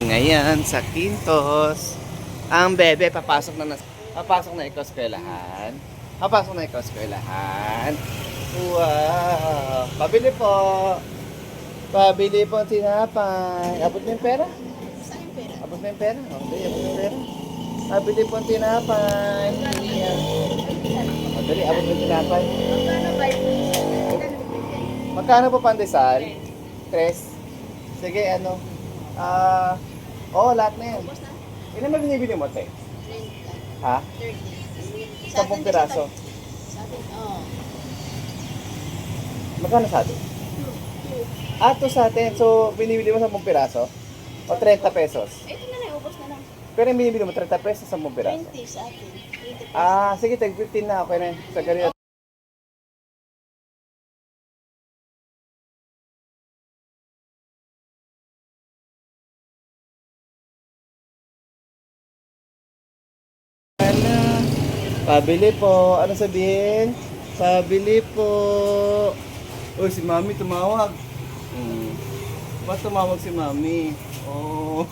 Ngayon sa Quintos, ang bebe papasok na ikaw eskwelahan. Papasok na ikaw eskwelahan. Wow! Pabili po. Pabili po ang tinapay. Abot mo yung pera? Saan yung pera? Abot mo yung pera? Okay, abot mo yung pera. Pabili po ang tinapay. Yan. Madali, abot mo yung tinapay. Magkano ba yung ilan ang bibigay? Magkano po pandesal? 3. Sige, ano? Lahat na yan. Ubos na? Ilan ba binibili mo, te? 30. Ha? 30. 10 piraso. Sa atin, oo. Magkano sa atin? To sa atin. So, binibili mo 10 piraso? O 30 pesos? Ito na lang, ubos na lang. Pero yung binibili mo 30 pesos, 10 piraso? 20 sa atin. 20 pesos. Sige, tag 15 na. Okay na. Sa ganito. Pabili po. Ano sabihin? Pabili po. Uy, si Mami tumawag. Ba't tumawag si Mami? Oh.